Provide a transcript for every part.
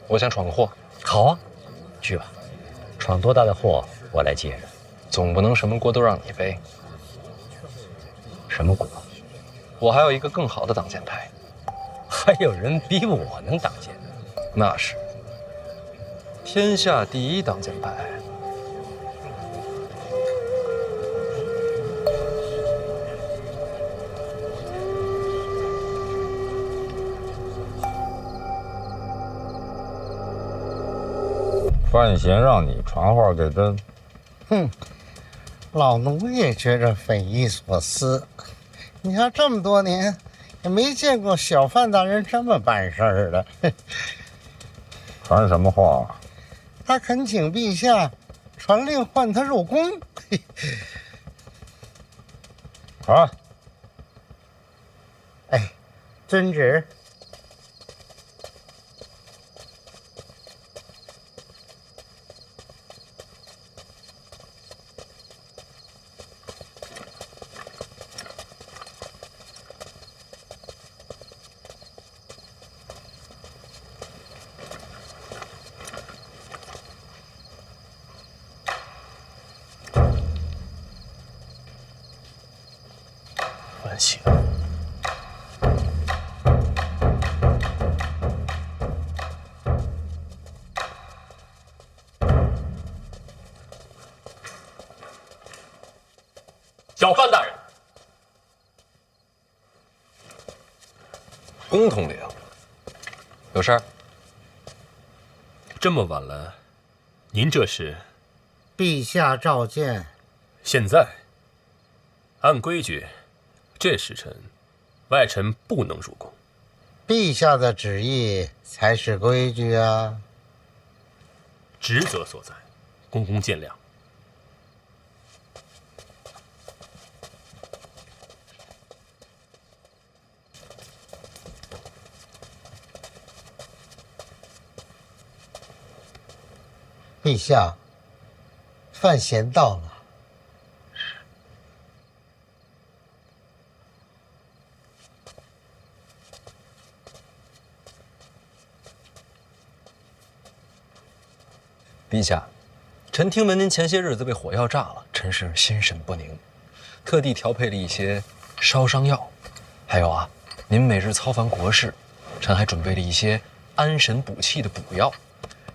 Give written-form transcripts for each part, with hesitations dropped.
我想闯个祸。好啊，去吧，闯多大的祸我来接着。总不能什么锅都让你背。什么锅？我还有一个更好的挡箭牌。还有人比我能挡箭？那是天下第一挡箭牌。范闲让你传话给朕，哼，老奴也觉着匪夷所思。你看这么多年，也没见过小范大人这么办事儿的。传什么话？他恳请陛下传令唤他入宫。传。哎，遵旨。范闲，小范大人，公统领，有事儿？这么晚了，您这是？陛下召见。现在，按规矩，这时辰，外臣不能入宫。陛下的旨意才是规矩啊。职责所在，公公见谅。陛下，范闲到了。陛下，臣听闻您前些日子被火药炸了，臣是心神不宁，特地调配了一些烧伤药。还有啊，您每日操烦国事，臣还准备了一些安神补气的补药。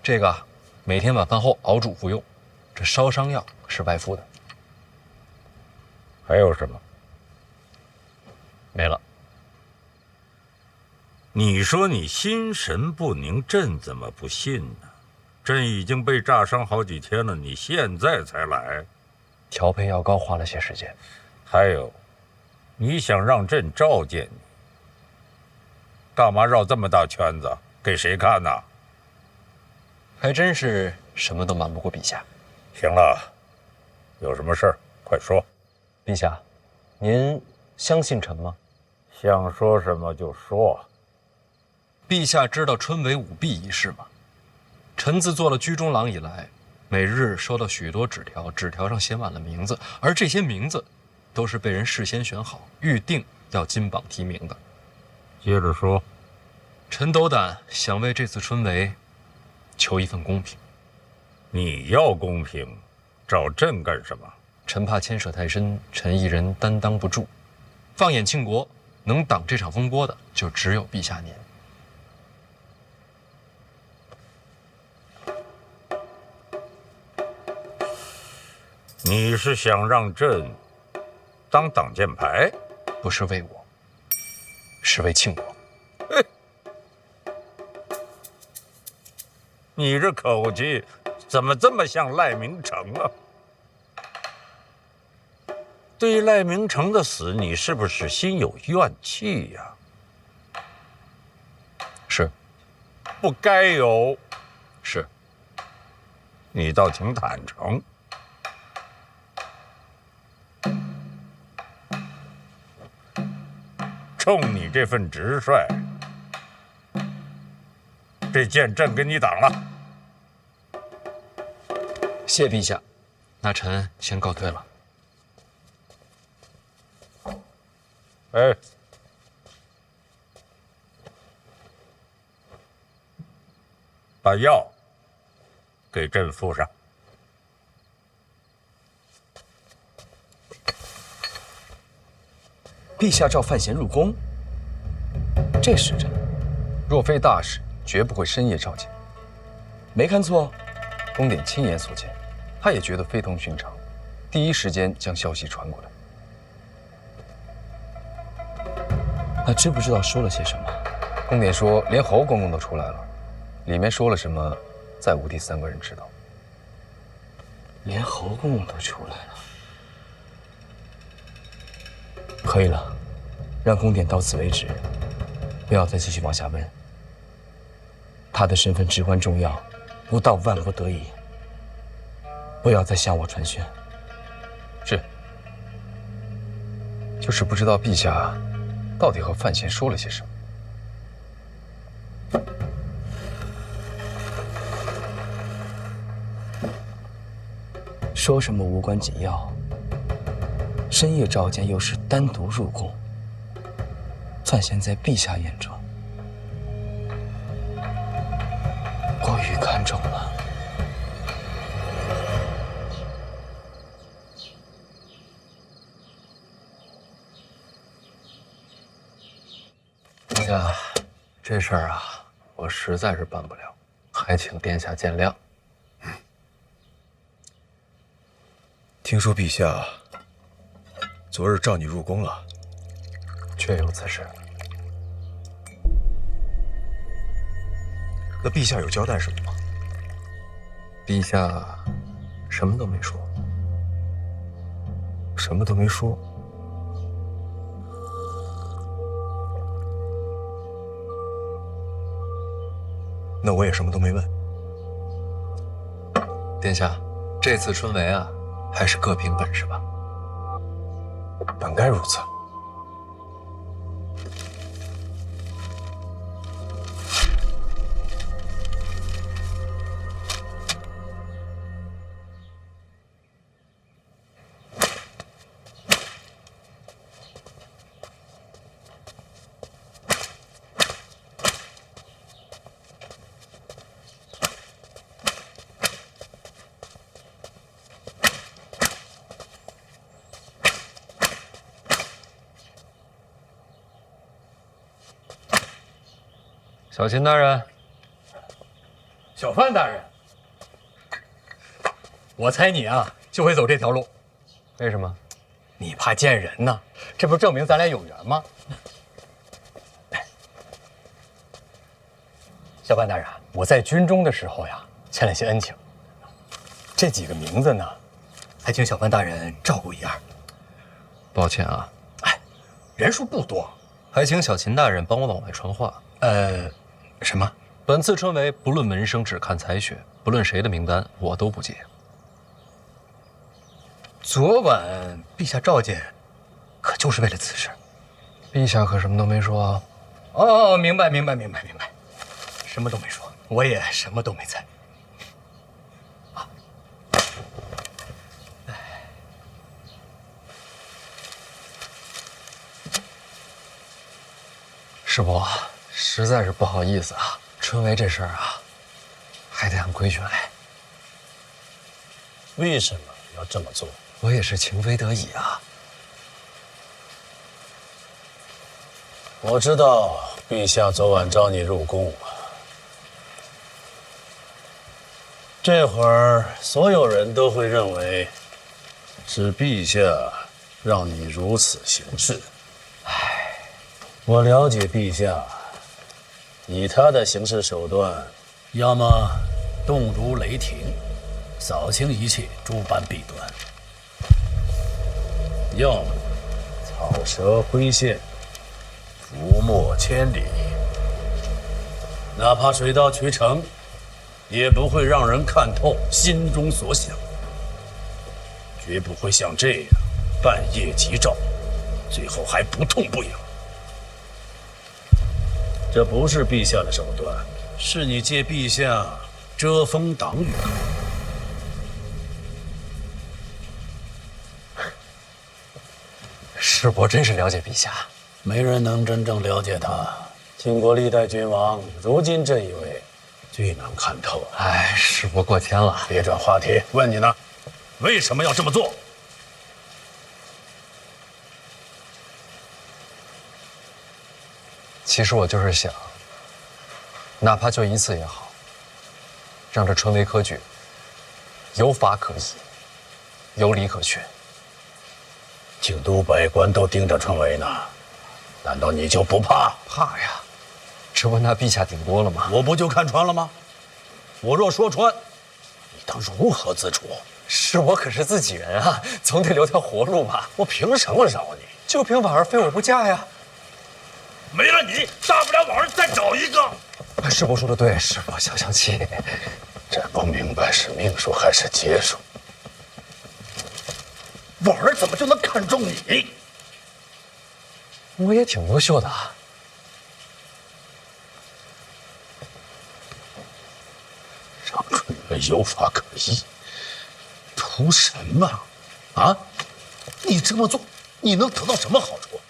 这个每天晚饭后熬煮服用。这烧伤药是外敷的。还有什么？没了。你说你心神不宁，朕怎么不信呢？朕已经被炸伤好几天了，你现在才来？调配药膏花了些时间。还有，你想让朕召见你，干嘛绕这么大圈子？给谁看呢？还真是什么都瞒不过陛下。行了，有什么事儿快说。陛下，您相信臣吗？想说什么就说。陛下知道春闱舞弊一事吗？臣自做了居中郎以来，每日收到许多纸条，纸条上写满了名字，而这些名字都是被人事先选好、预定要金榜题名的。接着说。臣斗胆想为这次春闱求一份公平。你要公平，找朕干什么？臣怕牵扯太深，臣一人担当不住。放眼庆国，能挡这场风波的，就只有陛下您。你是想让朕当挡箭牌？不是为我，是为庆国。你这口气怎么这么像赖明成啊？对赖明成的死，你是不是心有怨气呀？是。不该有。是。你倒挺坦诚。冲你这份直率，这剑朕给你挡了。谢陛下，那臣先告退了。哎，把药给朕敷上。陛下召范闲入宫，这时辰，若非大事，绝不会深夜召见。没看错。宫典亲眼所见，他也觉得非同寻常，第一时间将消息传过来。那知不知道说了些什么？宫典说，连侯公公都出来了，里面说了什么，再无第三个人知道。连侯公公都出来了。可以了，让宫典到此为止，不要再继续往下问。他的身份至关重要，不到万不得已，不要再向我传讯。是。就是不知道陛下到底和范闲说了些什么。说什么无关紧要，深夜召见又是单独入宫，范闲在陛下眼中过于看重了。殿下，这事儿啊，我实在是办不了，还请殿下见谅。听说陛下昨日召你入宫了，确有此事。那陛下有交代什么吗？陛下什么都没说。什么都没说。那我也什么都没问。殿下，这次春闱啊，还是各凭本事吧。本该如此。小秦大人，小范大人，我猜你啊就会走这条路。为什么？你怕见人呢？这不证明咱俩有缘吗？小范大人，我在军中的时候呀，欠了些恩情。这几个名字呢，还请小范大人照顾一二。抱歉啊，人数不多。还请小秦大人帮我往外传话。什么？本次春闱不论门生，只看才学，不论谁的名单，我都不接。昨晚陛下召见，可就是为了此事。陛下可什么都没说啊。哦，明白，什么都没说，我也什么都没猜。师伯，实在是不好意思啊，春闱这事儿啊，还得按规矩来。为什么要这么做？我也是情非得已啊。我知道陛下昨晚召你入宫，这会儿所有人都会认为是陛下让你如此行事。我了解陛下，以他的行事手段，要么动如雷霆，扫清一切，诸般弊端；要么草蛇灰线，伏没千里。哪怕水到渠成，也不会让人看透心中所想，绝不会像这样半夜急召，最后还不痛不痒。这不是陛下的手段，是你借陛下遮风挡雨。师伯真是了解陛下。没人能真正了解他。经过历代君王，如今这一位，最难看透了。哎，事不过天了。别转话题，问你呢，为什么要这么做？其实我就是想，哪怕就一次也好，让这春闱科举有法可依，有理可循。京都百官都盯着春闱呢，难道你就不怕？怕呀，这不拿陛下顶锅了吗？我不就看穿了吗？我若说穿，你当如何自处？是我可是自己人啊，总得留条活路吧？我凭什么饶你？就凭婉儿非我不嫁呀！没了你，大不了婉儿再找一个。师伯说的对，师伯消消气。真不明白是命数还是劫数。婉儿怎么就能看中你？我也挺优秀的啊。让春闱有法可依，图什么？啊？你这么做，你能得到什么好处？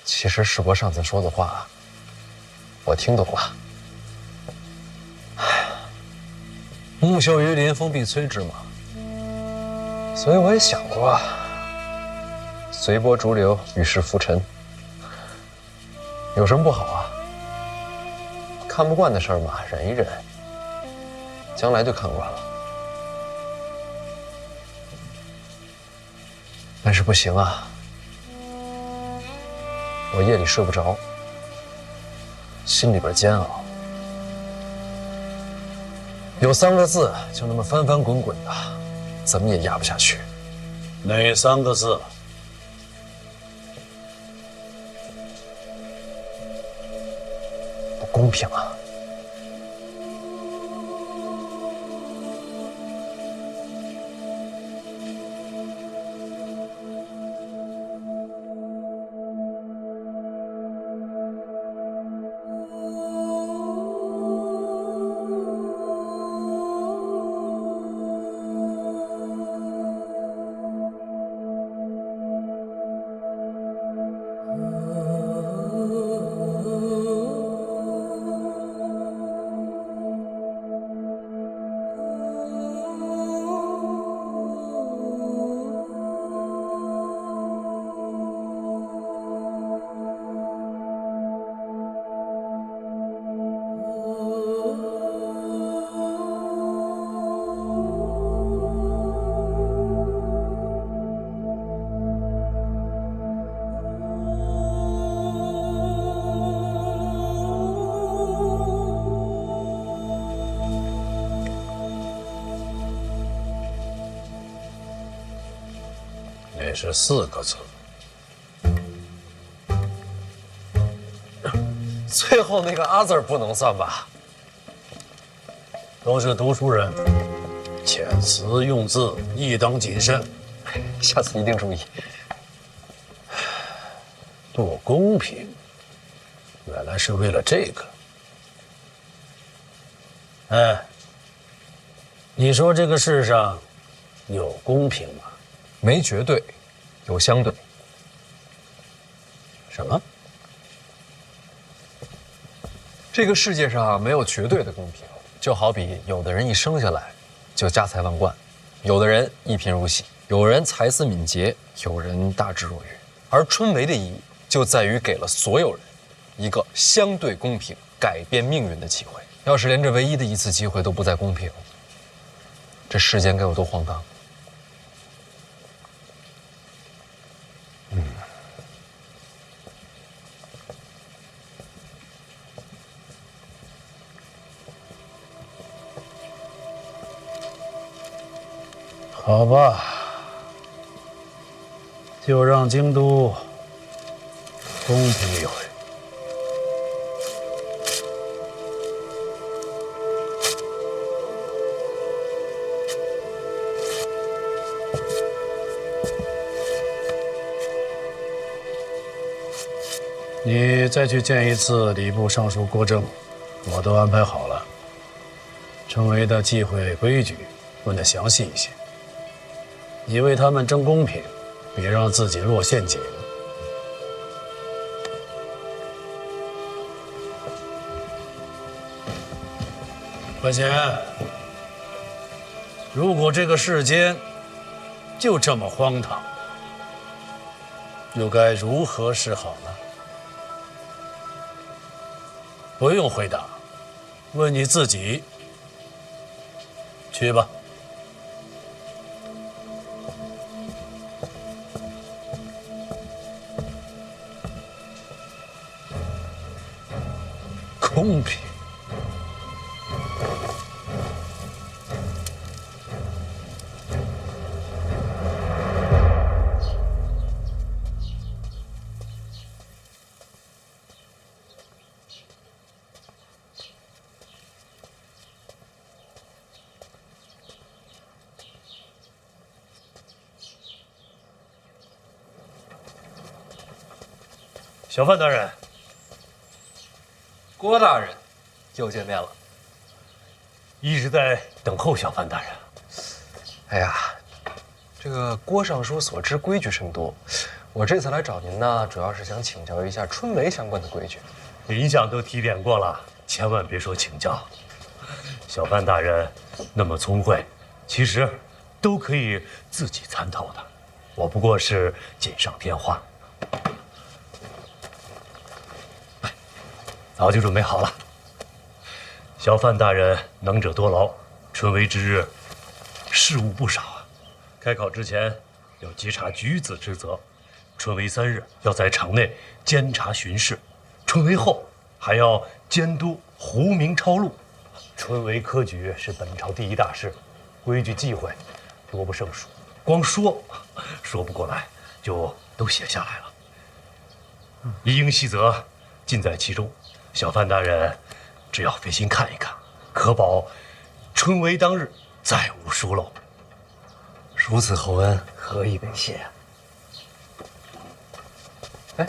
其实师伯上次说的话，我听懂了。木秀于林，风必摧之嘛。所以我也想过，随波逐流，与世浮沉，有什么不好啊？看不惯的事儿嘛，忍一忍，将来就看惯了。但是不行啊，我夜里睡不着，心里边煎熬。有3个字，就那么翻翻滚滚的，怎么也压不下去。哪3个字？不公平啊！那是4个字。最后那个“字不能算吧？都是读书人，遣词用字亦当谨慎。下次一定注意。不公平，原来是为了这个。哎，你说这个世上有公平吗？没绝对，有相对。什么？这个世界上没有绝对的公平，就好比有的人一生下来就家财万贯，有的人一贫如洗，有人才思敏捷，有人大智若愚。而春闱的意义就在于给了所有人一个相对公平、改变命运的机会。要是连这唯一的一次机会都不再公平，这世间该有多荒唐！好吧，就让京都公平一回。你再去见一次礼部尚书郭正，我都安排好了。春闱的忌讳规矩问得详细一些。你为他们争公平，别让自己落陷阱。范闲，如果这个世间就这么荒唐，又该如何是好呢？不用回答，问你自己。去吧。公平。小范大人，郭大人，又见面了。一直在等候小范大人。哎呀，这个郭尚书所知规矩甚多，我这次来找您呢，主要是想请教一下春闱相关的规矩。林相都提点过了，千万别说请教。小范大人那么聪慧，其实都可以自己参透的。我不过是锦上添花。早就准备好了。小范大人能者多劳，春闱之日，事务不少啊。开考之前要稽查举子之责，春闱3日要在场内监察巡视，春闱后还要监督胡明抄录。春闱科举是本朝第一大事，规矩忌讳多不胜数，光说不过来，就都写下来了。一应细则尽在其中。小范大人，只要费心看一看，可保春闱当日再无疏漏。如此厚恩，何以为谢？哎，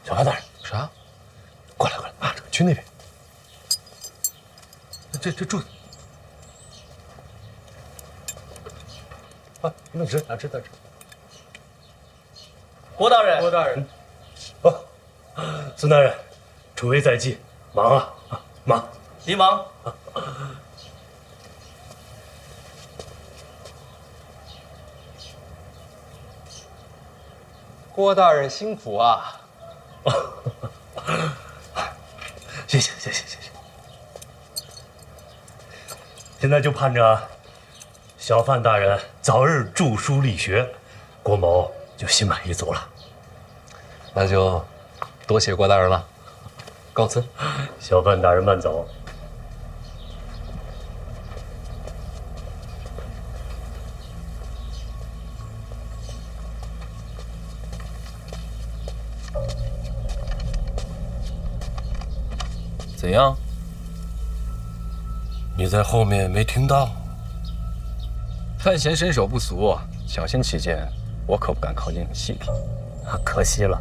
小范大人，啥？过来啊，去那边。这柱子，啊，弄直，拿直。郭大人，哦，孙大人，春闱在即，忙啊，忙。您忙。郭大人辛苦啊！谢谢。现在就盼着小范大人早日著书立学，郭某就心满意足了。那就多谢郭大人了，告辞。小范大人慢走。怎样？你在后面没听到？范闲身手不俗，小心起见，我可不敢靠近细品。可惜了，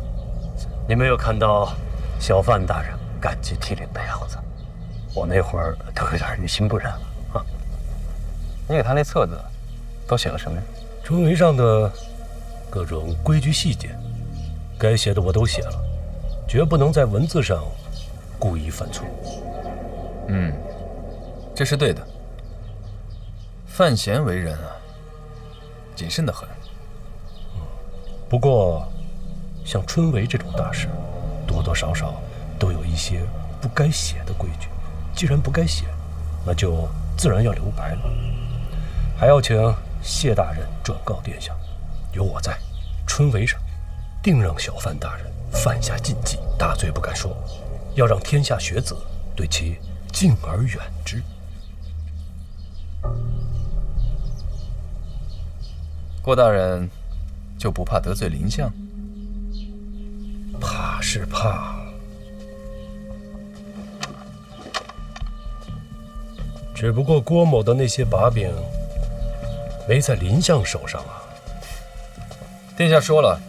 你没有看到小范大人感激涕零的样子，我那会儿都有点于心不忍了啊。你给他那册子都写了什么呀？春闱上的各种规矩细节，该写的我都写了，绝不能在文字上故意犯错。这是对的。范闲为人啊，谨慎得很。不过，像春闱这种大事，多多少少都有一些不该写的规矩。既然不该写，那就自然要留白了。还要请谢大人转告殿下，有我在，春闱上定让小范大人犯下禁忌，大罪不敢说，要让天下学子对其敬而远之。郭大人就不怕得罪林相？怕是怕，只不过郭某的那些把柄没在林相手上啊。殿下说了，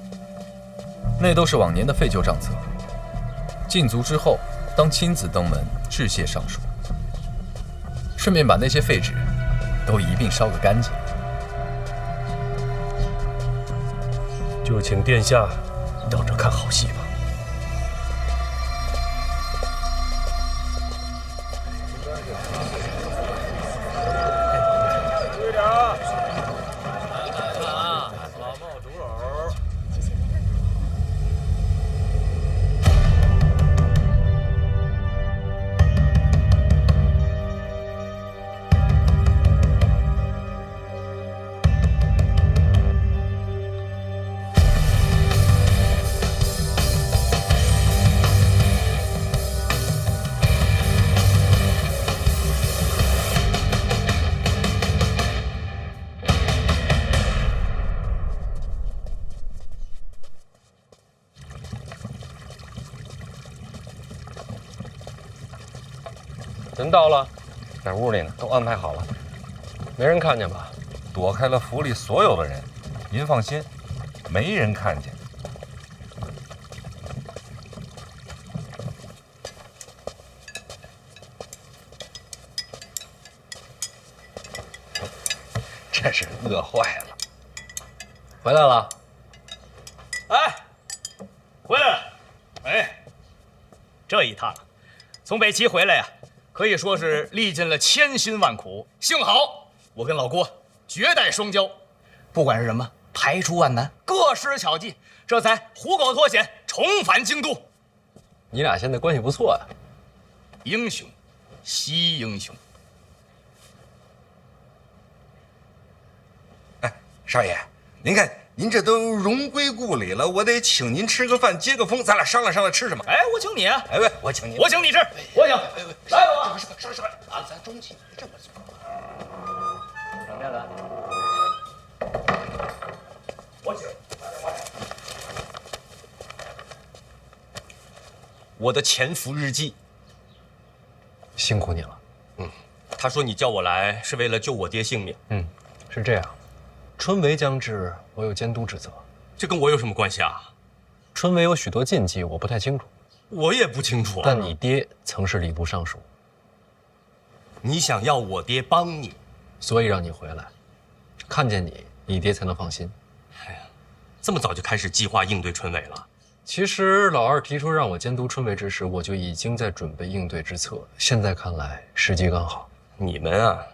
那都是往年的废旧账册，禁足之后，当亲自登门致谢上书，顺便把那些废纸都一并烧个干净。就请殿下等着看好戏吧。人到了，在屋里呢，都安排好了，没人看见吧？躲开了府里所有的人，您放心，没人看见。真是饿坏了。回来了。哎，回来了。哎，这一趟从北齐回来呀，可以说是历尽了千辛万苦。幸好我跟老郭绝代双骄，不管是什么排除万难，各施巧计，这才虎口脱险，重返京都。你俩现在关系不错呀。英雄惜英雄。少爷，您看您这都荣归故里了，我得请您吃个饭，接个风，咱俩商量商量吃什么。哎，我请你啊！哎喂，我请您，我请你吃，我请。来吧，什么啊？咱中气这么做。什么呀，咱？我请。我的潜伏日记。辛苦你了。他说你叫我来是为了救我爹性命。是这样。春闱将至，我有监督职责。这跟我有什么关系啊？春闱有许多禁忌，我不太清楚。我也不清楚啊。但你爹曾是礼部尚书，你想要我爹帮你，所以让你回来，看见你，你爹才能放心。哎呀，这么早就开始计划应对春闱了？其实老二提出让我监督春闱之时，我就已经在准备应对之策。现在看来，时机刚好。你们啊，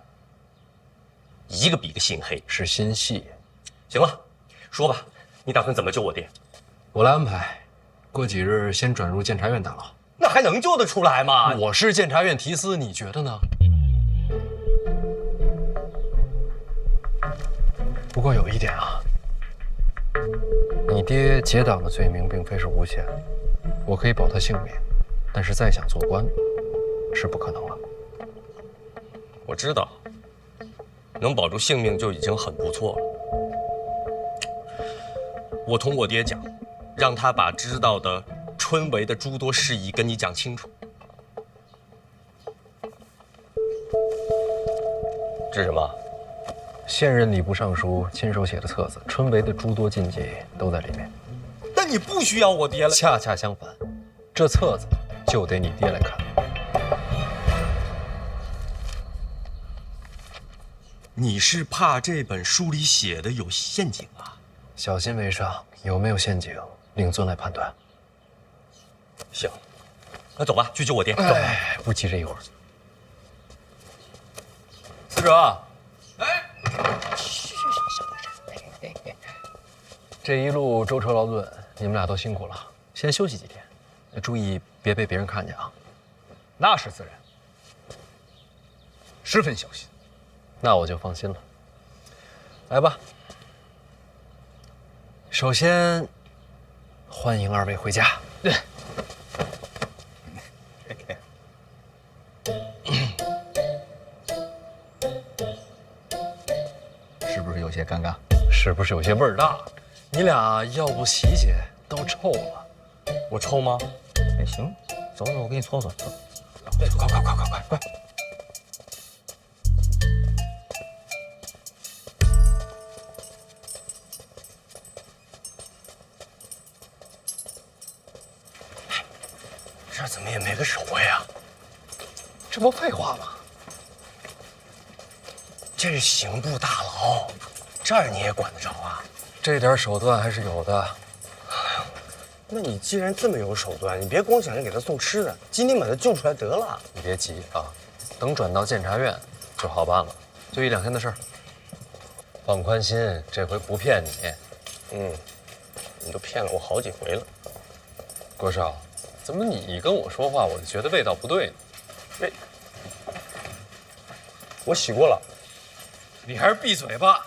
一个比一个心黑，是心细。行了，说吧，你打算怎么救我爹？我来安排。过几日先转入监察院打牢。那还能救得出来吗？我是监察院提司，你觉得呢？不过有一点啊，你爹结党的罪名并非是无限，我可以保他性命，但是再想做官，是不可能了。我知道，能保住性命就已经很不错了。我同我爹讲，让他把知道的春闱的诸多事宜跟你讲清楚。这是什么？现任礼部尚书亲手写的册子，春闱的诸多禁忌都在里面。但你不需要我爹了。恰恰相反，这册子就得你爹来看。你是怕这本书里写的有陷阱啊？小心为上，有没有陷阱，令尊来判断。行，那走吧，去救我爹。哎，不急这一会儿。司者，这一路舟车劳顿，你们俩都辛苦了，先休息几天，注意别被别人看见啊。那是自然，十分小心。那我就放心了。来吧，首先欢迎二位回家。对。是不是有些尴尬？是不是有些味儿大？你俩要不洗洗，都臭了。我臭吗？哎，行，走走，我给你搓搓。走，快！这怎么也没个守卫啊？这不废话吗？这是刑部大牢，这儿你也管得着啊？这点手段还是有的。那你既然这么有手段，你别光想着给他送吃的，今天把他救出来得了。你别急啊，等转到监察院就好办了，就1-2天的事儿。放宽心，这回不骗你。你都骗了我好几回了。郭少，怎么你跟我说话，我就觉得味道不对呢？我洗过了。你还是闭嘴吧。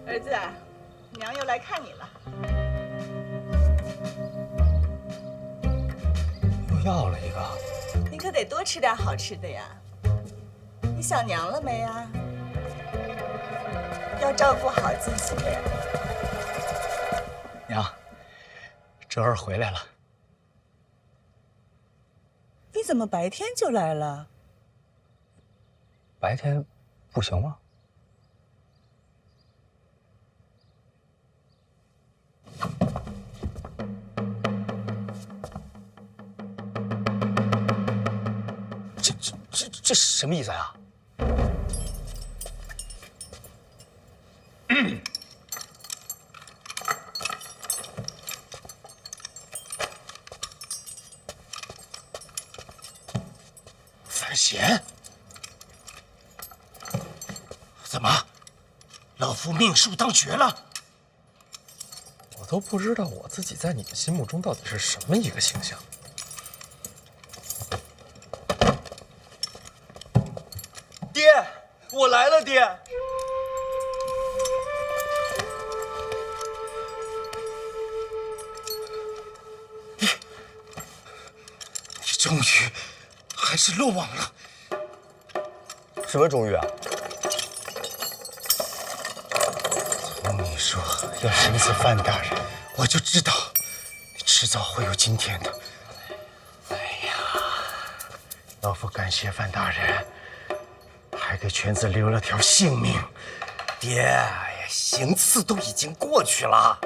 儿子啊，看你了。又要了一个。你可得多吃点好吃的呀。你想娘了没呀？要照顾好自己。娘，哲儿回来了。你怎么白天就来了？白天不行吗？这什么意思呀？范闲，怎么，老夫命数当绝了？我都不知道我自己在你们心目中到底是什么一个形象。爹，我来了，爹。你终于还是漏网了。什么终于啊？从你说要审死范大人，我就知道你迟早会有今天的。哎呀，老夫感谢范大人，还给犬子留了条性命。爹，行刺都已经过去了，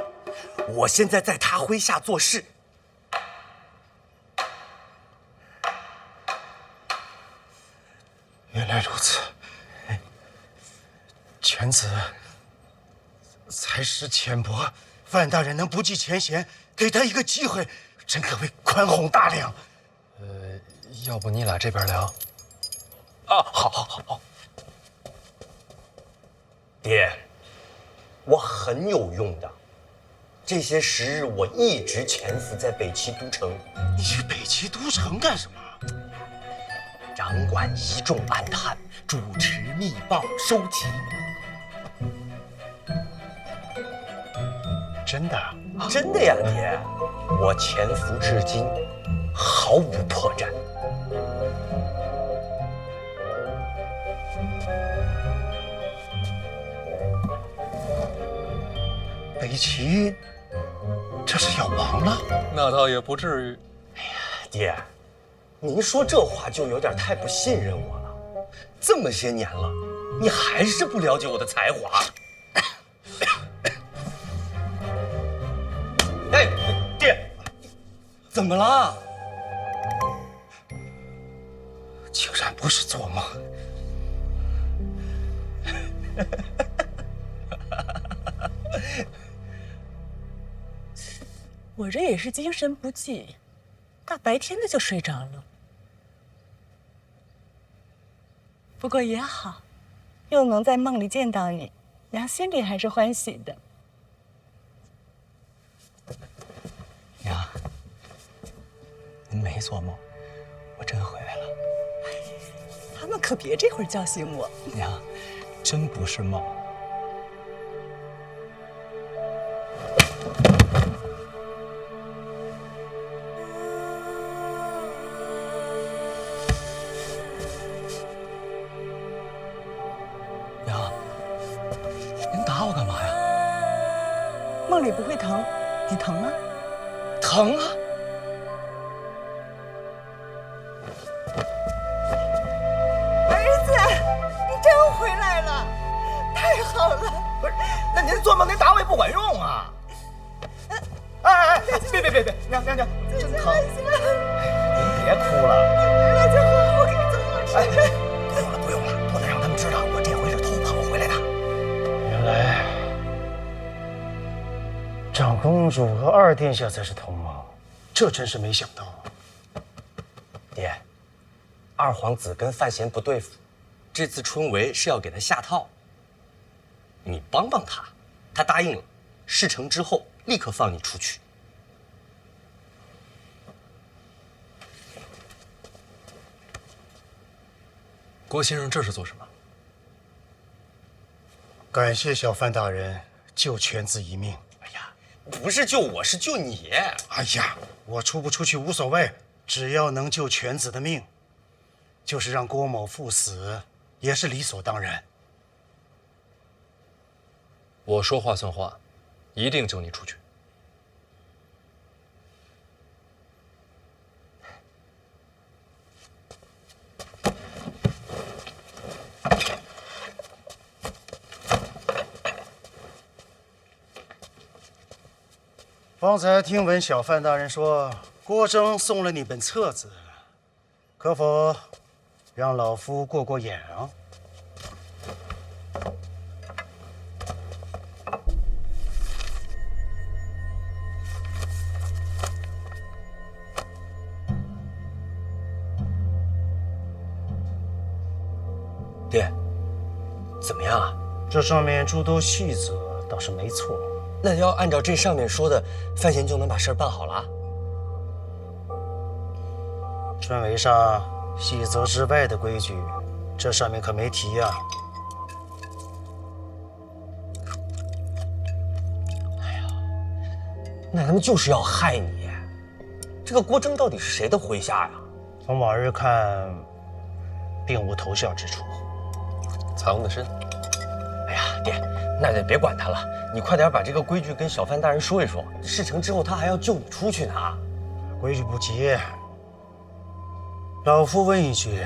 我现在在他麾下做事。原来如此，犬子才识浅薄，范大人能不计前嫌，给他一个机会，真可谓宽宏大量。要不你俩这边聊？啊，好。爹，我很有用的。这些时日，我一直潜伏在北齐都城。你去北齐都城干什么？掌管一众暗探，主持密报，收集。真的？真的呀，爹！我潜伏至今，毫无破绽。北齐这是要亡了？那倒也不至于。爹，您说这话就有点太不信任我了。这么些年了，你还是不了解我的才华。哎，爹，怎么了？竟然不是做梦。我这也是精神不济，大白天的就睡着了。不过也好，又能在梦里见到你，娘心里还是欢喜的。娘，您没做梦，我真回来了。他们可别这会儿叫醒我。娘，真不是梦。娘，您打我干嘛呀？梦里不会疼，你疼吗？疼啊！儿子，你真回来了，太好了！不是，那您做梦您打我也不管用啊！哎，别，娘，真疼！您别哭了。回来就好，我给你做好吃的。不用了，不能让他们知道我这回是偷跑回来的。原来长公主和二殿下才是同盟，这真是没想到。爹，二皇子跟范闲不对付，这次春闱是要给他下套。你帮帮他，他答应了，事成之后立刻放你出去。郭先生这是做什么？感谢小范大人救犬子一命。哎呀，不是救我，是救你。哎呀，我出不出去无所谓，只要能救犬子的命，就是让郭某赴死，也是理所当然。我说话算话，一定救你出去。方才听闻小范大人说，郭征送了你本册子，可否让老夫过过眼啊？爹，怎么样啊？这上面诸多细则倒是没错。那要按照这上面说的，范闲就能把事儿办好了？春闱上细则之外的规矩，这上面可没提呀。那他们就是要害你。这个郭征到底是谁的麾下呀？从往日看，并无头效之处。藏得深。哎呀，爹，那就别管他了，你快点把这个规矩跟小范大人说一说。事成之后，他还要救你出去呢。规矩不急，老夫问一句，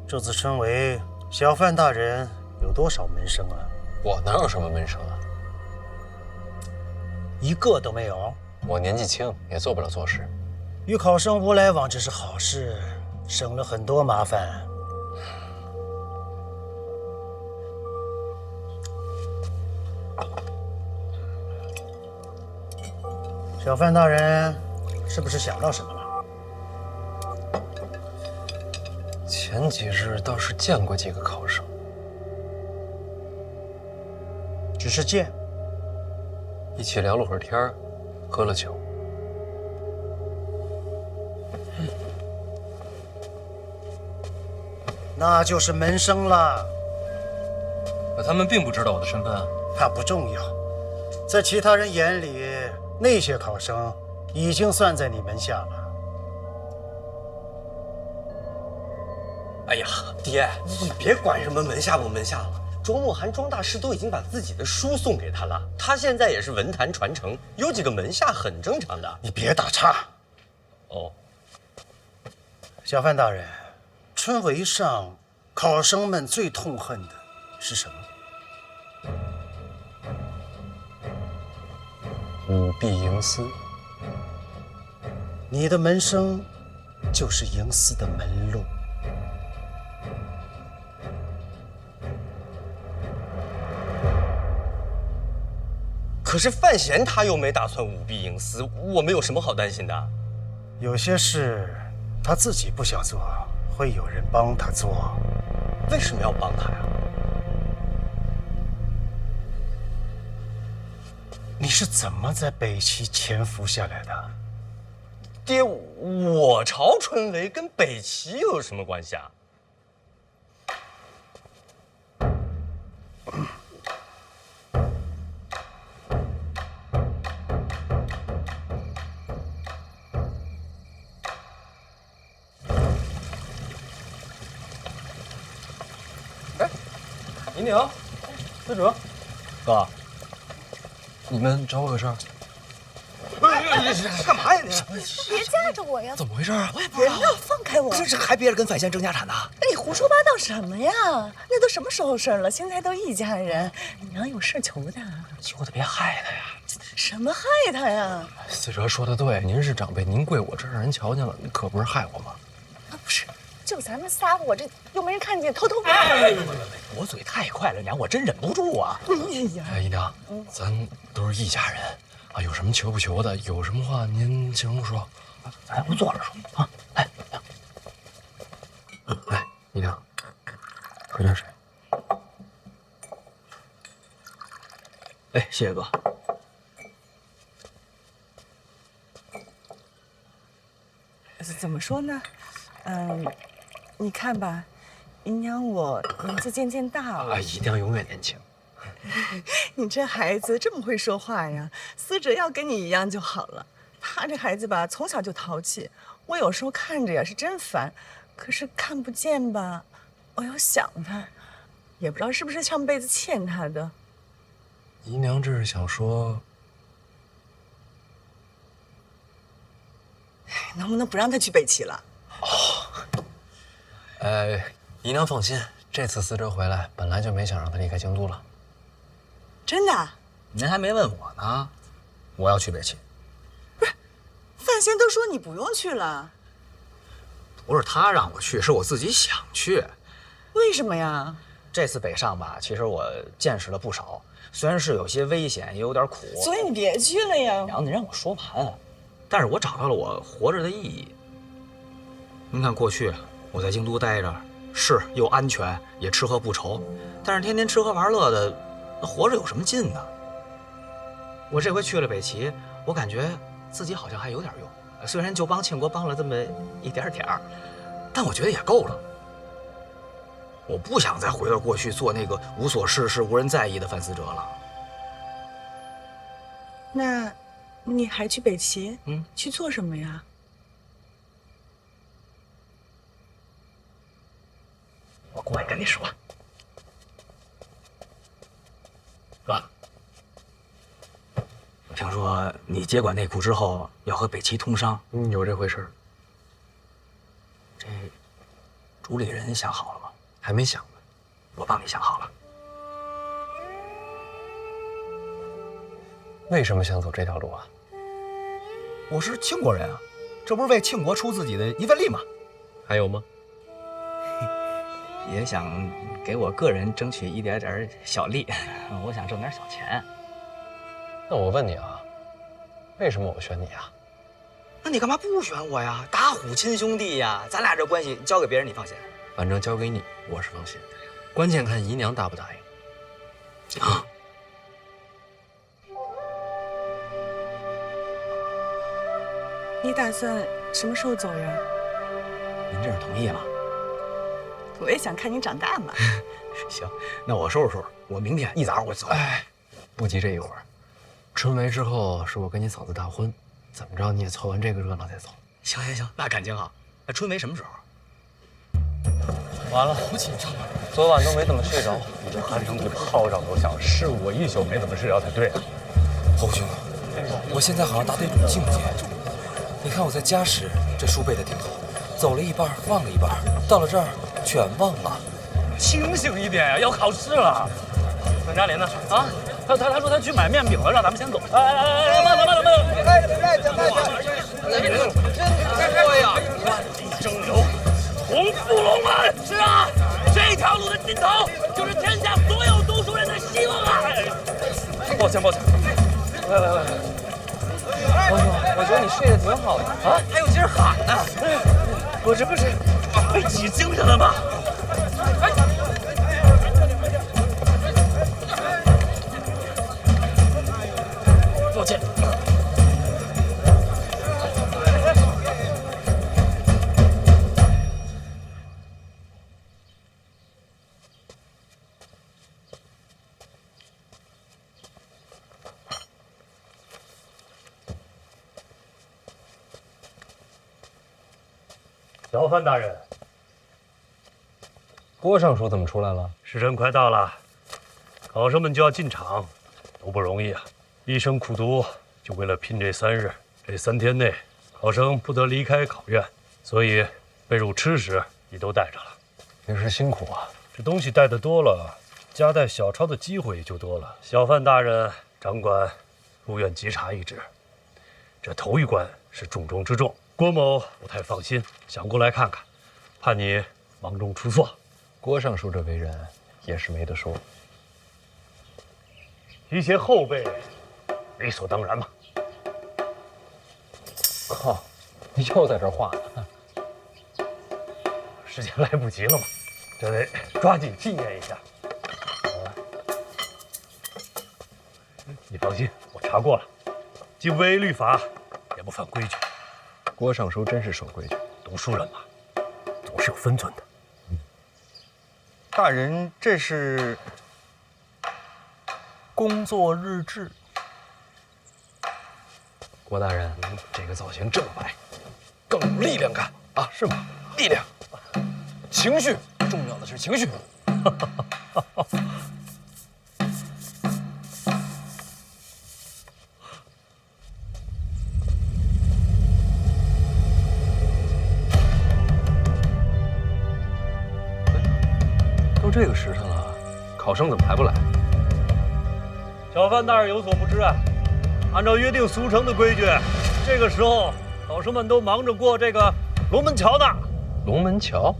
这次春闱，小范大人有多少门生啊？我哪有什么门生啊？一个都没有。我年纪轻，也做不了做事。与考生无来往，这是好事，省了很多麻烦。小范大人，是不是想到什么了？前几日倒是见过几个考生，只是见，一起聊了会儿天儿，喝了酒。那就是门生了。可他们并不知道我的身份啊。那不重要，在其他人眼里，那些考生已经算在你门下了。哎呀，爹，你别管什么门下不门下了。庄墨涵庄大师都已经把自己的书送给他了，他现在也是文坛传承，有几个门下很正常的。你别打岔。哦，小范大人，春闱上考生们最痛恨的是什么？舞弊营私。你的门生就是营私的门路。可是范闲他又没打算舞弊营私，我们有什么好担心的？有些事他自己不想做，会有人帮他做。为什么要帮他呀？你是怎么在北齐潜伏下来的？爹，我朝春闱跟北齐又有什么关系啊？姨娘，司主，哥，你们找我个事儿？干嘛呀你？别架着我呀！怎么回事啊？我也不知道，放开我！这还憋着跟范闲争家产呢？你胡说八道什么呀？那都什么时候事了？现在都一家人，娘有事求他，求他别害他呀！什么害他呀？四哲说的对，您是长辈，您跪我这让人瞧见了，你可不是害我吗？啊，不是，就咱们仨，我这又没人看见，偷偷。我嘴太快了，娘，我真忍不住啊！哎，姨娘，咱都是一家人啊，有什么求不求的，有什么话您尽管说。咱不坐着说啊！来，来，姨娘，喝点水。哎，谢谢哥。怎么说呢？你看吧，姨娘我年纪渐渐大了。啊，姨娘永远年轻。你这孩子这么会说话呀？思哲要跟你一样就好了。他这孩子吧，从小就淘气，我有时候看着呀是真烦，可是看不见吧，我要想他，也不知道是不是上辈子欠他的。姨娘这是想说，能不能不让他去北齐了？姨娘放心，这次思哲回来，本来就没想让他离开京都了。真的？您还没问我呢，我要去北齐。范闲都说你不用去了。不是他让我去，是我自己想去。为什么呀？这次北上吧，其实我见识了不少，虽然是有些危险，也有点苦。所以你别去了呀。娘，你让我说完。但是我找到了我活着的意义。您看，过去我在京都待着，是又安全，也吃喝不愁，但是天天吃喝玩乐的，那活着有什么劲呢？我这回去了北齐，我感觉自己好像还有点用，虽然就帮庆国帮了这么一点点儿，但我觉得也够了。我不想再回到过去做那个无所事事、无人在意的范思哲了。那，你还去北齐？去做什么呀？我过来跟你说，哥，我听说你接管内库之后要和北齐通商，有这回事？这主理人想好了吗？还没想呢，我帮你想好了。为什么想走这条路啊？我是庆国人啊，这不是为庆国出自己的一份力吗？还有吗？也想给我个人争取一点点小利，我想挣点小钱。那我问你啊，为什么我选你啊？那你干嘛不选我呀？打虎亲兄弟呀，咱俩这关系交给别人你放心。反正交给你，我是放心。关键看姨娘答不答应。啊！你打算什么时候走呀？您这是同意吗？我也想看你长大嘛。行，那我收拾收拾，我明天一早我走。哎，不急这一会儿，春闱之后是我跟你嫂子大婚，怎么着你也凑完这个热闹再走。行行行，那感情好。那春闱什么时候？完了，好紧张，昨晚都没怎么睡着，你这鼾声比炮仗都响，是我一宿没怎么睡着才对啊。侯兄，我现在好像达到一种境界。你看我在家时，这书背得挺好，走了一半忘了一半，到了这儿全忘了。清醒一点呀，要考试了。张嘉林呢？啊，他说他去买面饼了，让咱们先走。哎，慢点。真多呀！蒸馏同父龙门。是啊，这条路的尽头就是天下所有读书人的希望啊！抱歉。来。王兄，我觉得你睡得挺好的啊，还有劲儿喊呢。我这不是被挤精神了吗？抱歉。小范大人，郭尚书怎么出来了？时辰快到了，考生们就要进场，都不容易啊！一生苦读，就为了拼这3日。这3天内，考生不得离开考院，所以被褥吃食你都带着了。也是辛苦啊！这东西带的多了，夹带小抄的机会也就多了。小范大人掌管入院稽查一职，这头一关是重中之重。郭某不太放心，想过来看看，怕你忙中出错。郭尚书这为人也是没得说，提携后辈，理所当然嘛。靠，你又在这画呢？时间来不及了嘛，这得抓紧纪念一下。你放心，我查过了，既不违律法，也不犯规矩。郭尚书真是守规矩，读书人嘛，总是有分寸的。大人，这是工作日志。郭大人，这个造型正白，更有力量感啊！是吗？力量，情绪，重要的是情绪。都这个时辰了，考生怎么还不来？小范大人有所不知啊，按照约定俗成的规矩，这个时候考生们都忙着过这个龙门桥呢。龙门桥。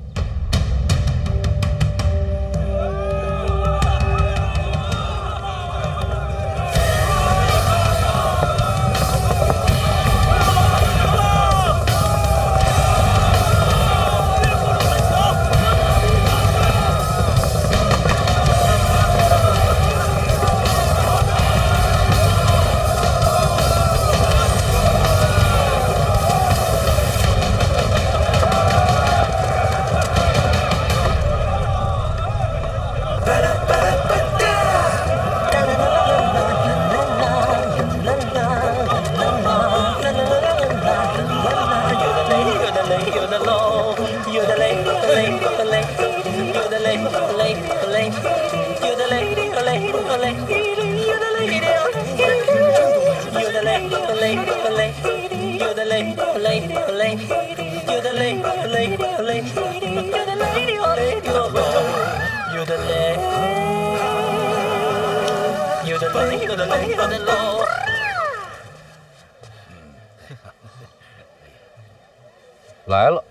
来了。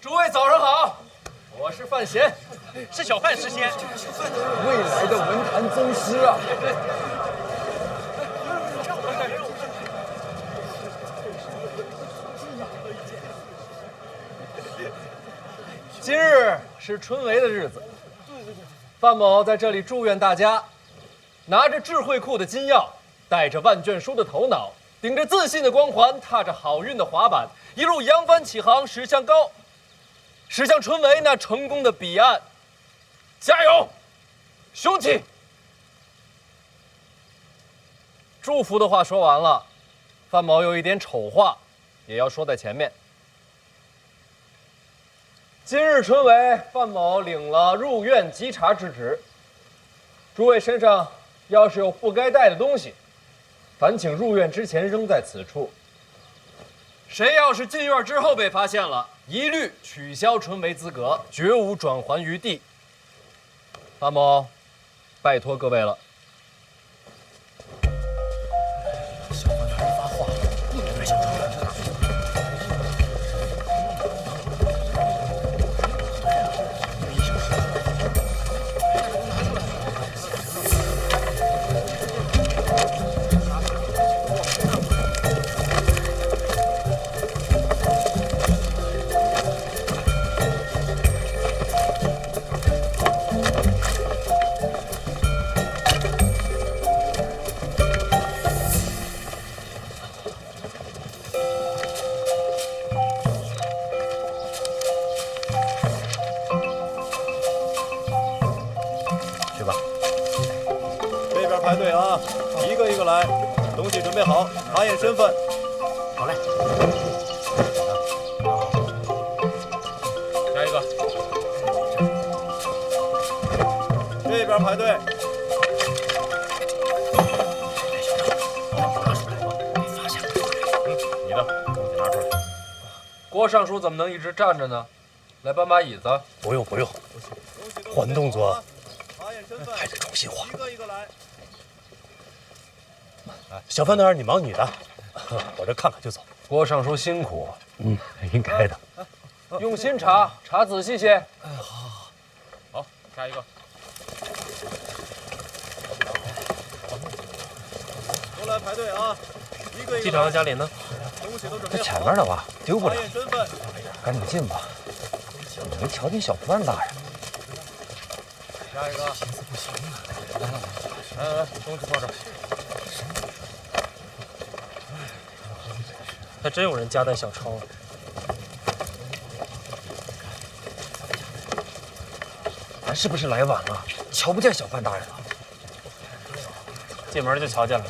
诸位早上好，我是范闲，是小范师仙，未来的文坛宗师啊。今日是春闱的日子，范某在这里祝愿大家，拿着智慧库的金钥，带着万卷书的头脑，顶着自信的光环，踏着好运的滑板，一路扬帆起航，驶向春闱那成功的彼岸。加油，雄起！祝福的话说完了，范某有一点丑话，也要说在前面。今日春闱，范某领了入院稽查之职。诸位身上要是有不该带的东西，烦请入院之前扔在此处。谁要是进院之后被发现了，一律取消春闱资格，绝无转还余地。范某，拜托各位了。小范大人发话，不能再想出来了。排队啊，一个一个来，东西准备好，查验身份。好嘞。下一个。这边排队。你的东西拿出来。郭尚书怎么能一直站着呢？来搬把椅子。不用，缓动作，还得重新画。一个一个来。小范大人，你忙你的，我这看看就走。郭尚书辛苦，应该的。用心查，查仔细些。好，下一个。都来排队啊！一个一个。机长和嘉玲呢？在前面呢吧，丢不了。身份，赶紧进吧。你没瞧见小范大人？下一个。来，东西放这儿。还真有人夹带小抄啊！咱是不是来晚了？瞧不见小范大人了？进门就瞧见了。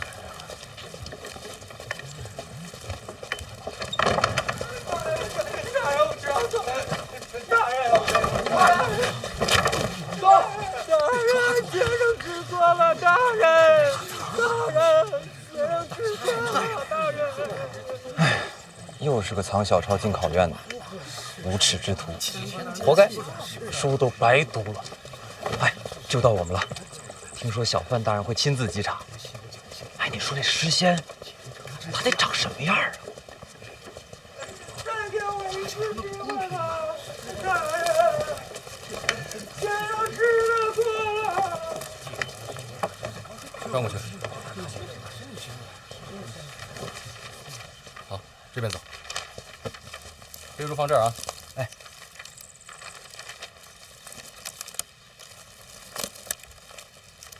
学生知错了，大人，学生知错了，大人。又是个藏小抄进考院的无耻之徒，活该，书都白读了。哎，就到我们了。听说小范大人会亲自稽查。哎，你说那诗仙，他得长什么样啊？再给我一次机会吧，大人，学生知错了。转过去。好，这边走。背书放这儿啊！哎，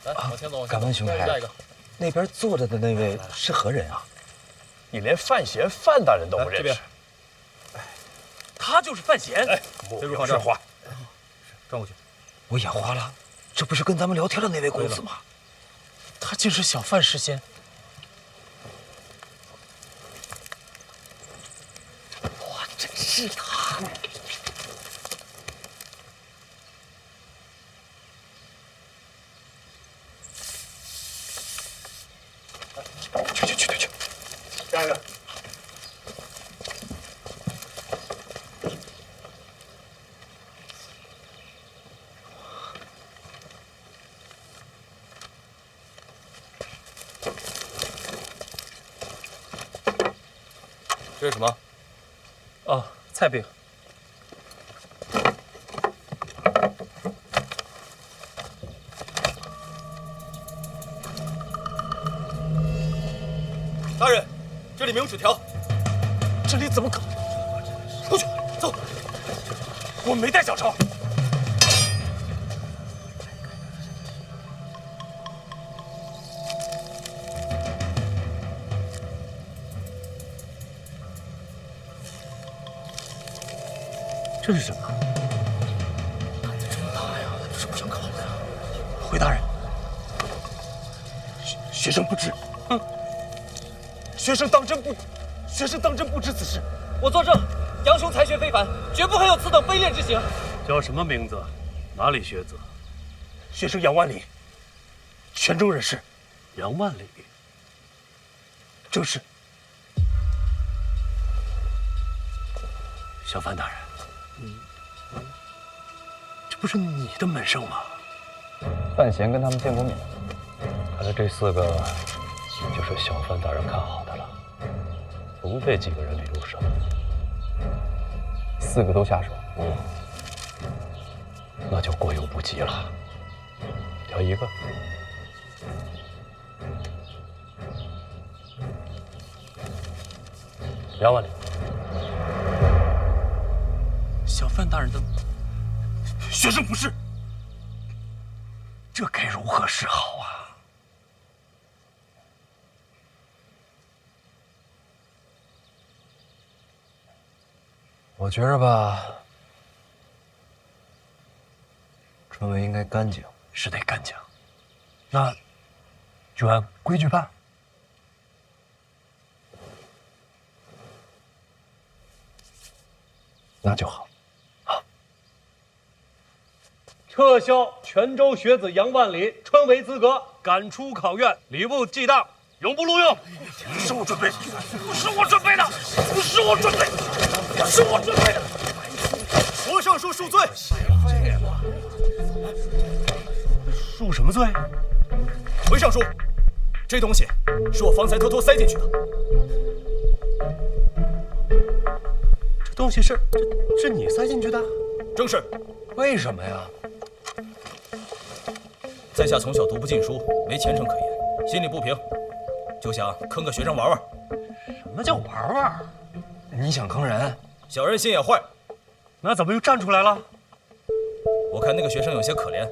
来，往前走。敢问兄台，下一个。那边坐着的那位是何人啊？你连范闲范大人都不认识？他就是范闲。哎，背书放这儿。话，转过去。我眼花了，这不是跟咱们聊天的那位公子吗？他竟是小范诗仙。哇，真是他！去！下一个。这是什么？哦，菜饼。大人，这里没有纸条。这里怎么可？出去，走。我没带小抄。这是什么？胆子真大呀！这是不想考的呀。回大人，学生不知。学生当真不知此事。我作证，杨雄才学非凡，绝不会有此等卑劣之行。叫什么名字？哪里学子？学生杨万里，泉州人士。杨万里，正是。小范大人，这不是你的门生吗？范闲跟他们见过面，看来这4个就是小范大人看好的了，不被几个人给入手。 4个都下手，那就过犹不及了。挑1个。杨万里，小范大人的学生不是，这该如何是好啊？我觉着吧，春闱应该干净，是得干净。那就按规矩办。那就好。撤销泉州学子杨万里春闱资格，赶出考院，礼部记当，永不录用。不是我准备，不是我准备的，不是我准备，不是我准备的。我上书恕罪。恕什么罪？回上书，这东西是我方才偷偷塞进去的。这东西是你塞进去的？正是。为什么呀？在下从小读不进书，没前程可言，心里不平，就想坑个学生玩玩。什么叫玩玩？你想坑人？小人心眼坏。那怎么又站出来了？我看那个学生有些可怜，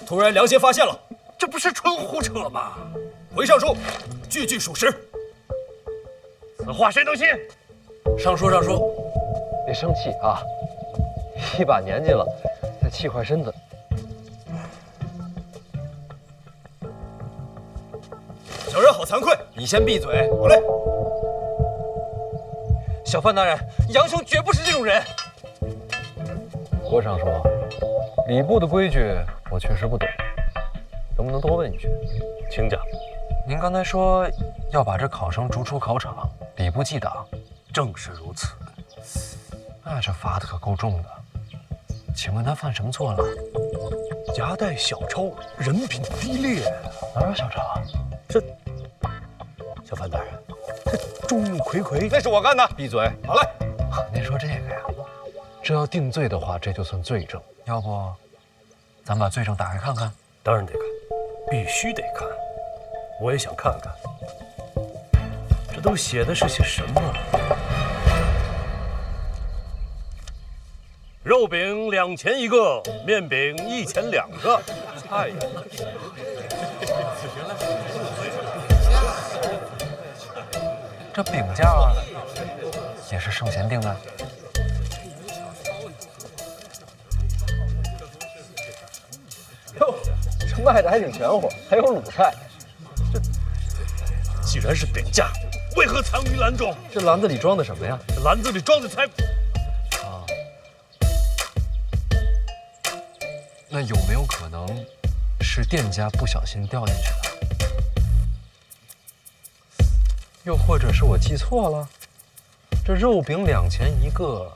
突然良心发现了。这不是纯胡扯吗？回上书，句句属实。此话谁能信？尚书，别生气啊！一把年纪了，再气坏身子。小人好惭愧。你先闭嘴。好嘞。小范大人，杨兄绝不是这种人。郭尚书，礼部的规矩我确实不懂，能不能多问一句？请讲。您刚才说要把这考生逐出考场，礼部记党，正是如此。那这罚的可够重的。请问他犯什么错了？夹带小抄，人品低劣。哪有小抄啊？这，小范大人，这众目睽睽，那是我干的。闭嘴。好嘞。您说这个呀？这要定罪的话，这就算罪证。要不，咱把罪证打开看看？当然得看，必须得看。我也想看看，这都写的是些什么？肉饼2钱1个，面饼1钱2个。哎呀，这饼价也是圣贤定的。哟，这卖的还挺全乎，还有卤菜。这既然是饼价，为何藏于篮中？这篮子里装的什么呀？这篮子里装的才……那有没有可能是店家不小心掉进去的？又或者是我记错了？这肉饼2钱1个，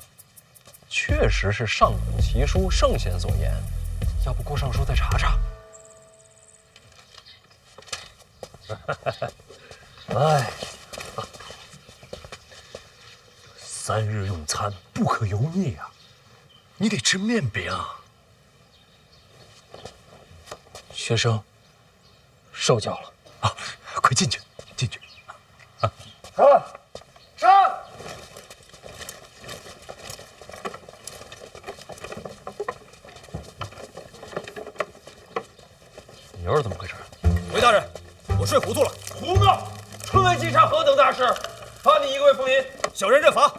确实是上古奇书圣贤所言。要不郭尚书再查查？哎，3日用餐不可油腻啊，你得吃面饼。学生受教了啊！快进去，进去。啊！上！你又是怎么回事？回大人，我睡糊涂了。胡闹！春闱稽查何等大事，罚你1个月俸银。小人认罚。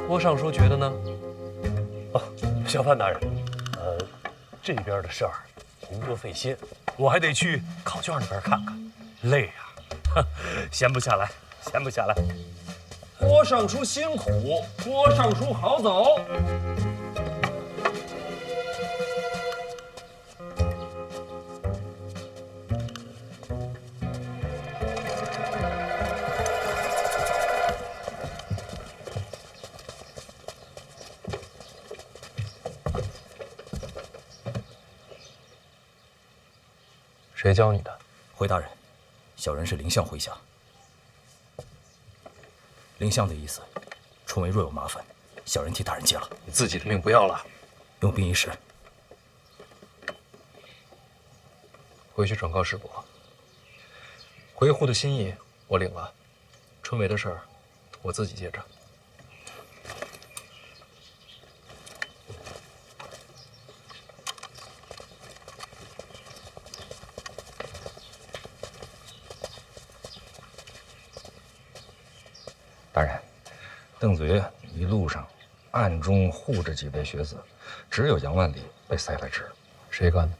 郭尚书觉得呢？小范大人，这边的事儿您多费心，我还得去考卷那边看看，累啊，闲不下来，闲不下来。郭尚书辛苦，郭尚书好走。谁教你的？回大人，小人是凌相麾下。凌相的意思，春闱若有麻烦，小人替大人接了。你自己的命不要了，用兵一时。回去转告师伯，回沪的心意我领了，春闱的事儿我自己接着。大人，邓子岳一路上暗中护着几位学子，只有杨万里被塞了职。谁干的？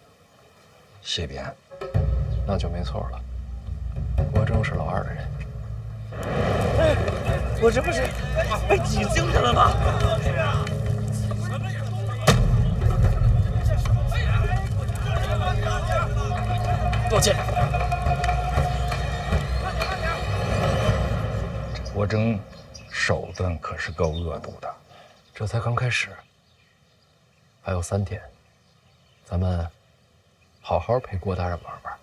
谢必安。那就没错了。郭征是老2的人。我这不是被挤进去了吗？抱歉。郭征手段可是够恶毒的。这才刚开始，还有3天，咱们好好陪郭大人玩玩。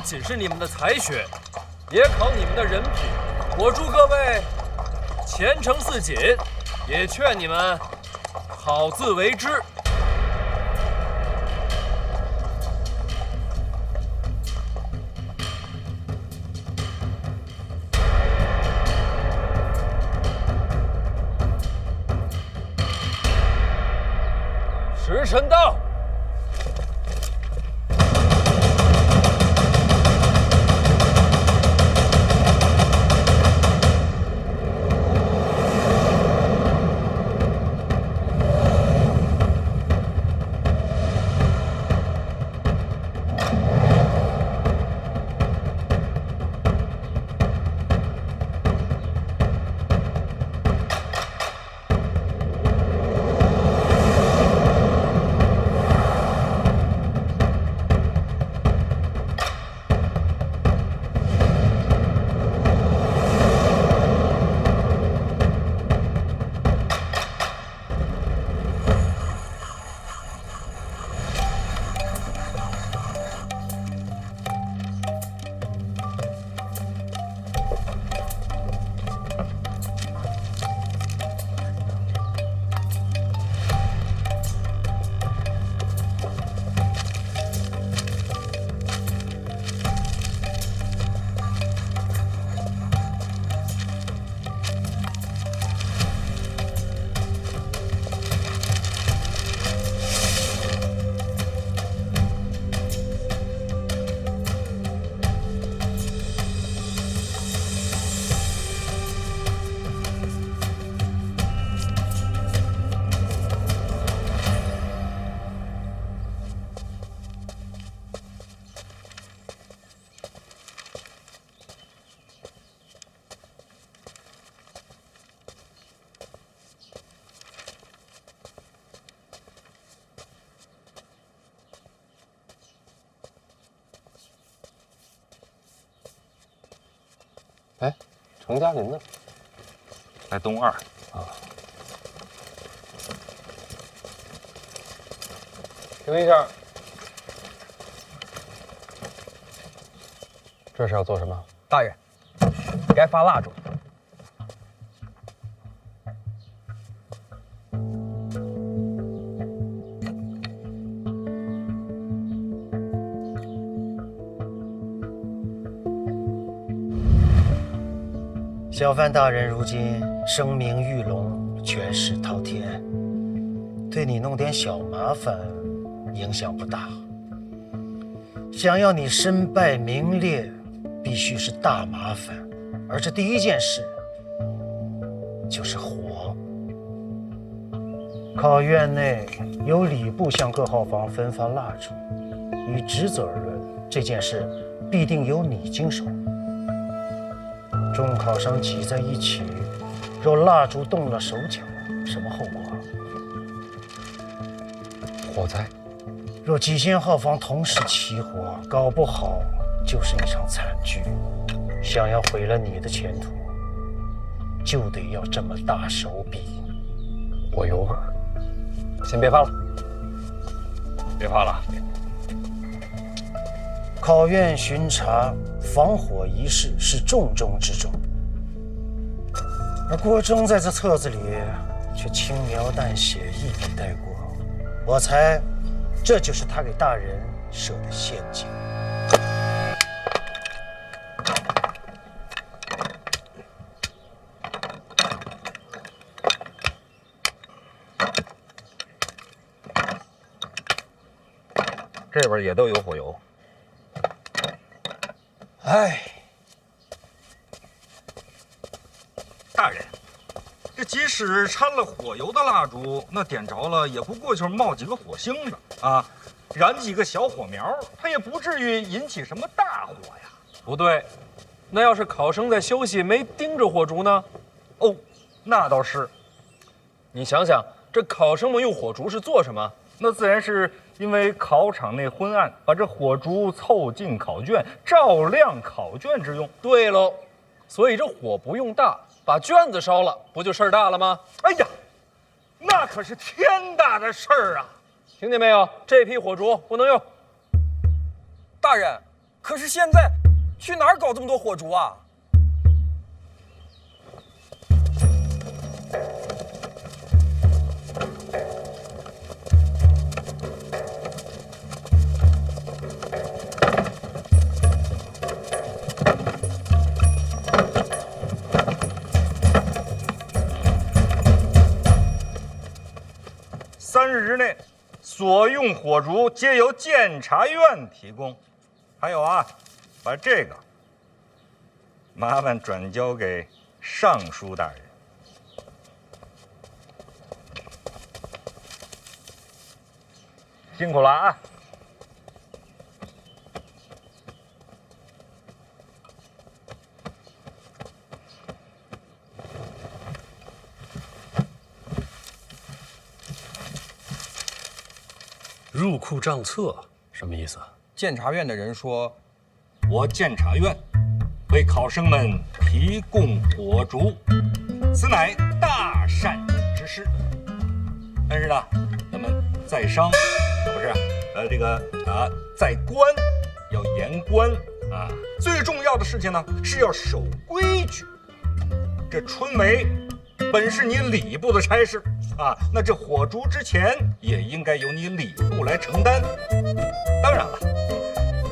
仅是你们的才学，也考你们的人品。我祝各位前程似锦，也劝你们好自为之。时辰到。哎，程家林呢？在东二啊。停一下，这是要做什么？大人，该发蜡烛。小范大人如今声名玉隆，权势滔天，对你弄点小麻烦，影响不大。想要你身败名裂，必须是大麻烦，而这第一件事就是火。考院内由礼部向各号房分发蜡烛，以职责而论，这件事必定由你经手。众考生挤在一起，若蜡烛动了手脚，什么后果？火灾。若几间号房同时起火，搞不好就是一场惨剧。想要毁了你的前途，就得要这么大手笔。我有耳。先别发了，别发了。考院巡查防火一事是重中之重，而郭征在这册子里却轻描淡写，一笔带过。我猜，这就是他给大人设的陷阱。这边也都有火油。哎，大人，这即使掺了火油的蜡烛，那点着了也不过就是冒几个火星子啊，燃几个小火苗，它也不至于引起什么大火呀。不对，那要是考生在休息没盯着火烛呢？哦，那倒是。你想想，这考生们用火烛是做什么？那自然是因为考场内昏暗，把这火烛凑近考卷，照亮考卷之用。对喽，所以这火不用大，把卷子烧了，不就事儿大了吗？哎呀，那可是天大的事儿啊！听见没有？这批火烛不能用。大人，可是现在去哪儿搞这么多火烛啊？3日之内，所用火烛皆由监察院提供。还有啊，把这个麻烦转交给尚书大人。辛苦了啊！入库账册什么意思？监察院的人说，我监察院为考生们提供火烛，此乃大善之事。但是呢，咱们在商不是在官要严官啊。最重要的事情呢是要守规矩。这春闱本是你礼部的差事啊，那这火烛之钱也应该由你礼部来承担。当然了，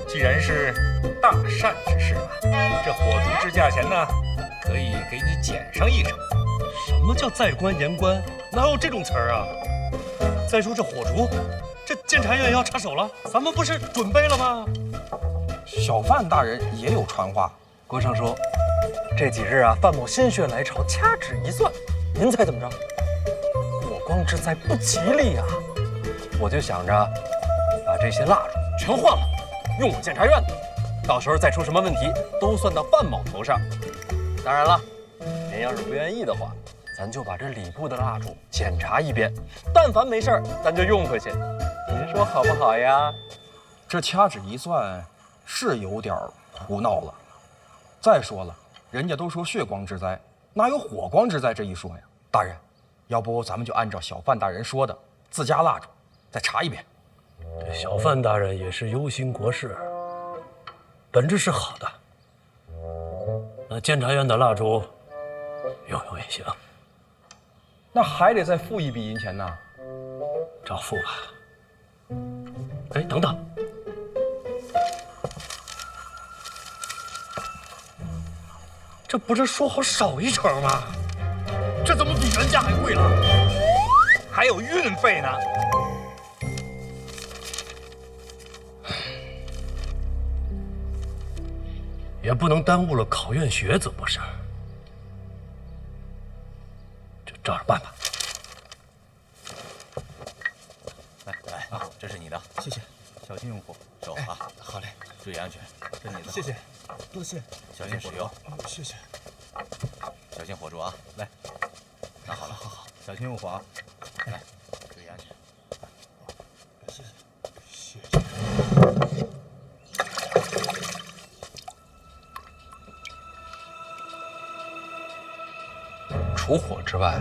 既然是大善之事嘛，这火烛之价钱呢，可以给你减上1成。什么叫在官严官？哪有这种词儿啊？再说这火烛，这监察院要插手了，咱们不是准备了吗？小范大人也有传话，国尚说，这几日啊，范某心血来潮，掐指一算，您猜怎么着？火光之灾不吉利啊！我就想着把这些蜡烛全换了，用我监察院的，到时候再出什么问题，都算到范某头上。当然了，您要是不愿意的话，咱就把这礼部的蜡烛检查一遍，但凡没事儿，咱就用回去。您说好不好呀？这掐指一算是有点胡闹了。再说了，人家都说血光之灾，哪有火光之灾这一说呀？大人，要不咱们就按照小范大人说的，自家蜡烛再查一遍。这小范大人也是忧心国事，本质是好的。那监察院的蜡烛用用也行，那还得再付一笔银钱呢。照付吧。哎，等等，这不是说好少1成吗？这怎么比原价还贵了？还有运费呢。也不能耽误了考院学子，不是？就照着办吧。来啊，这是你的，谢谢，小心用火，手啊，好嘞，注意安全。这是你的，谢谢，多谢，小心使用，谢谢，小心火烛啊，来，拿好了，好，小心用火啊，来，注意安全。谢谢，谢谢。除火之外，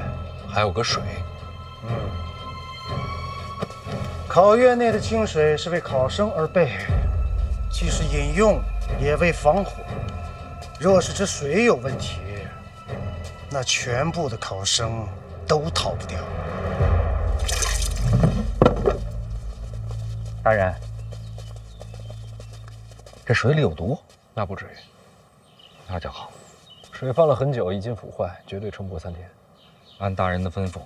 还有个水。考院内的清水是为考生而备，既是饮用，也为防火。若是这水有问题，那全部的考生都逃不掉。大人，这水里有毒？那不至于，那就好。水放了很久，已经腐坏，绝对撑不过3天。按大人的吩咐，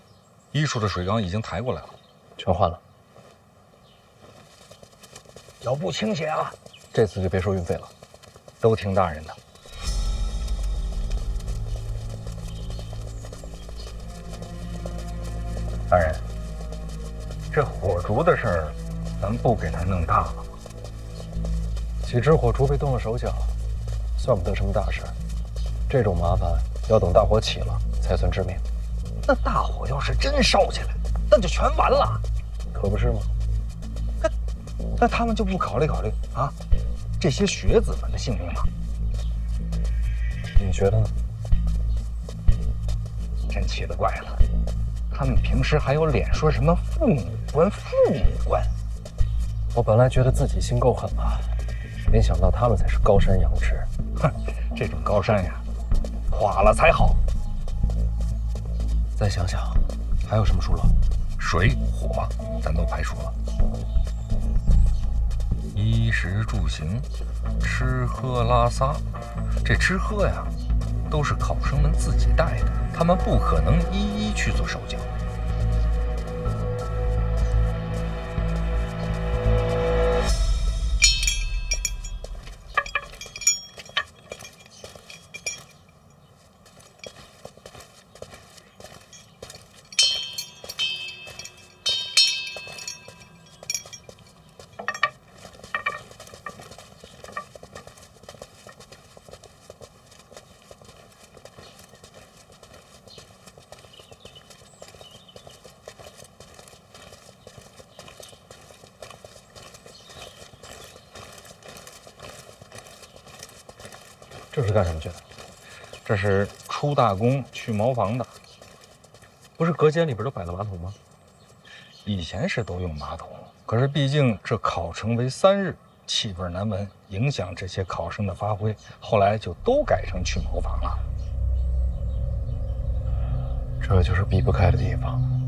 医术的水缸已经抬过来了，全换了。脚步倾斜啊！这次就别收运费了，都听大人的。大人，这火烛的事儿，咱不给他弄大了吗？几只火烛被动了手脚，算不得什么大事。这种麻烦要等大火起了才算致命。那大火要是真烧起来，那就全完了，可不是吗？那他们就不考虑考虑啊，这些学子们的性命吗？你觉得呢？真奇了怪了，他们平时还有脸说什么父母官？父母官？我本来觉得自己心够狠了，没想到他们才是高山仰止。哼，这种高山呀，垮了才好。再想想，还有什么疏漏？水火咱都排除了，衣食住行、吃喝拉撒，这吃喝呀，都是考生们自己带的，他们不可能一一去做手脚。这是干什么去的？这是出大宫去茅房的。不是隔间里边都摆了马桶吗？以前是都用马桶，可是毕竟这考成为3日，气味难闻，影响这些考生的发挥，后来就都改成去茅房了。这就是避不开的地方。